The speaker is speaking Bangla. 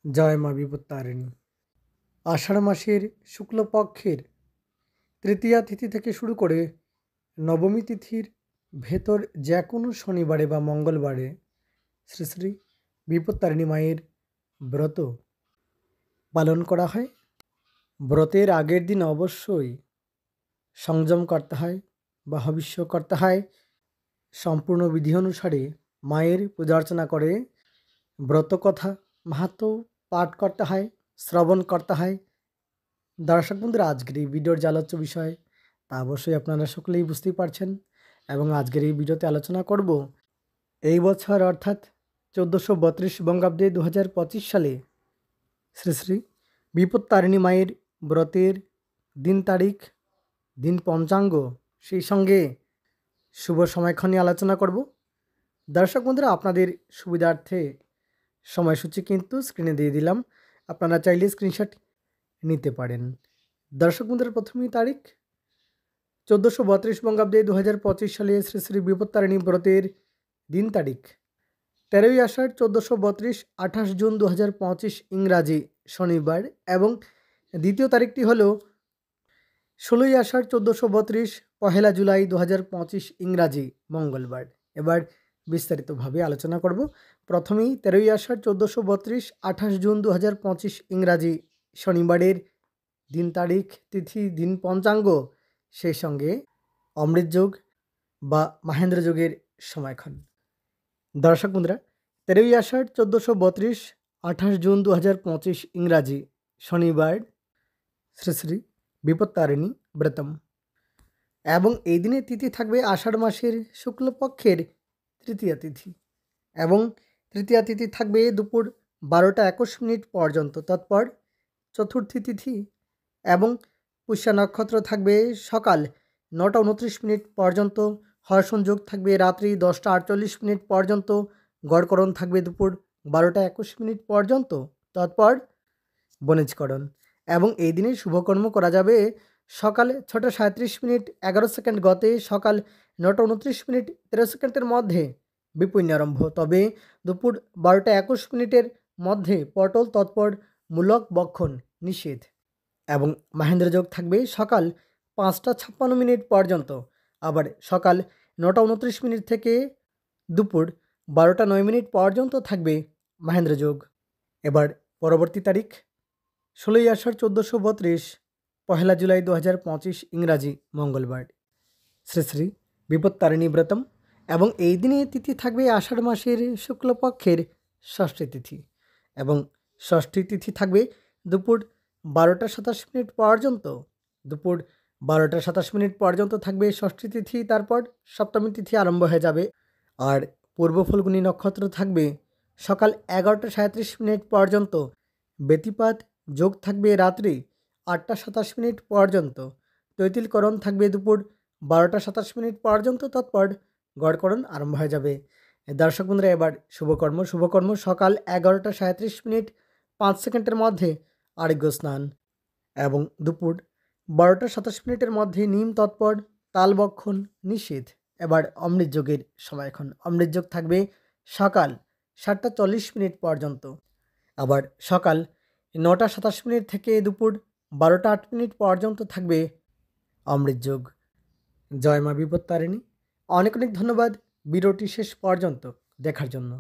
জয় মা বিপত্তারিণী। আষাঢ় মাসের শুক্লপক্ষের তৃতীয়া তিথি থেকে শুরু করে নবমী তিথির ভেতর যে কোনো শনিবারে বা মঙ্গলবারে শ্রী শ্রী বিপত্তারিণী মায়ের ব্রত পালন করা হয়। ব্রতের আগের দিন অবশ্যই সংযম করতে হয় বা হবিষ্য করতে হয়। সম্পূর্ণ বিধি অনুসারে মায়ের পূজা অর্চনা করে ব্রতকথা মাহাত্ম্য পাঠ করতে হয়, শ্রবণ করতে হয়। দর্শক বন্ধুরা, আজকের এই ভিডিওর যে আলোচ্য বিষয় তা অবশ্যই আপনারা সকলেই বুঝতেই পারছেন, এবং আজকের এই ভিডিওতে আলোচনা করব এই বছর অর্থাৎ 1432 বঙ্গাব্দে 2025 সালে শ্রী শ্রী বিপত্তারিণী মায়ের ব্রতের দিন তারিখ, দিন পঞ্চাঙ্গ, সেই সঙ্গে শুভ সময়ক্ষণ নিয়ে আলোচনা করব। দর্শক বন্ধুরা, আপনাদের সুবিধার্থে সময়সূচি কিন্তু স্ক্রিনে দিয়ে দিলাম, আপনারা চাইলে স্ক্রিনশট নিতে পারেন। দর্শক বন্ধুরা, প্রথমেই তারিখ 1432 বঙ্গাব্দে 2025 সালে শ্রী শ্রী বিপত্তারিণী ব্রতের দিন তারিখ 13ই আষাঢ় 1432, 28 জুন 2025 ইংরাজি শনিবার, এবং দ্বিতীয় তারিখটি হলো 16ই আষাঢ় 1432, 1 জুলাই 2025 ইংরাজি মঙ্গলবার। এবার বিস্তারিতভাবে আলোচনা করব। প্রথমেই 13ই আষাঢ় 1432, 28 জুন 2025 ইংরাজি শনিবারের দিন তারিখ, তিথি, দিন পঞ্চাঙ্গ, সেই সঙ্গে অমৃত যোগ বা মাহেন্দ্র যোগের সময়ক্ষণ। দর্শক বন্ধুরা, 13ই আষাঢ় 1432, 28 জুন 2025 ইংরাজি শনিবার শ্রী শ্রী বিপত্তারিণী ব্রতম, এবং এই দিনের তিথি থাকবে আষাঢ় মাসের শুক্লপক্ষের তৃতীয়া তিথি, এবং তৃতীয়া তিথি থাকবে দুপুর 12টা 21 মিনিট পর্যন্ত তৎপর চতুর্থী তিথি, এবং পুষ্যা নক্ষত্র থাকবে সকাল 9টা 29 মিনিট পর্যন্ত, হর্ষণ থাকবে রাত্রি 10টা 48 মিনিট পর্যন্ত, গড়করণ থাকবে দুপুর 12টা 21 মিনিট পর্যন্ত তৎপর বণিজকরণ, এবং এই দিনে শুভকর্ম করা যাবে সকাল 6টা 37 মিনিট 11 সেকেন্ড গতে, সকাল 9টা 29 মিনিট 13 সেকেন্ডের মধ্যে বিপণ্য আরম্ভ, তবে দুপুর 12টা 21 মিনিটের মধ্যে পটল তৎপর মূলক বক্ষণ নিষেধ, এবং মাহেন্দ্র যোগ থাকবে সকাল 5টা 56 মিনিট পর্যন্ত, আবার সকাল 9টা 29 মিনিট থেকে দুপুর 12টা 9 মিনিট পর্যন্ত থাকবে মাহেন্দ্র যোগ। এবার পরবর্তী তারিখ 16ই আষাঢ় 1432, 1 জুলাই 2025 ইংরাজি মঙ্গলবার, শ্রী শ্রী বিপত্তারিণী ব্রতম, এবং এই দিনে তিথি থাকবে আষাঢ় মাসের শুক্লপক্ষের ষষ্ঠী তিথি, এবং ষষ্ঠী তিথি থাকবে দুপুর 12টা 27 মিনিট পর্যন্ত, দুপুর 12টা 27 মিনিট পর্যন্ত থাকবে ষষ্ঠী তিথি, তারপর সপ্তমী তিথি আরম্ভ হয়ে যাবে, আর পূর্ব ফল্গুনী নক্ষত্র থাকবে সকাল 11টা 37 মিনিট পর্যন্ত, ব্যতিপাত যোগ থাকবে রাত্রি 8টা 27 মিনিট পর্যন্ত, তৈতিলকরণ থাকবে দুপুর 12টা 27 মিনিট পর্যন্ত তৎপর গড়করণ আরম্ভ হয়ে যাবে। দর্শক বন্ধুরা, এবার শুভকর্ম সকাল 11টা 37 মিনিট 5 সেকেন্ডের মধ্যে আর্ঘ্য স্নান, এবং দুপুর 12টা 27 মিনিটের মধ্যে নিম তৎপর তালবক্ষণ নিষেধ। এবার অমৃত যোগের সময়ক্ষণ। অমৃত যোগ থাকবে সকাল 7টা 40 মিনিট পর্যন্ত, আবার সকাল 9টা 27 মিনিট থেকে দুপুর 12টা 8 মিনিট পর্যন্ত থাকবে অমৃত যোগ। জয় মা বিপত্তারিণী। অনেক অনেক ধন্যবাদ ভিডিওটি শেষ পর্যন্ত দেখার জন্য।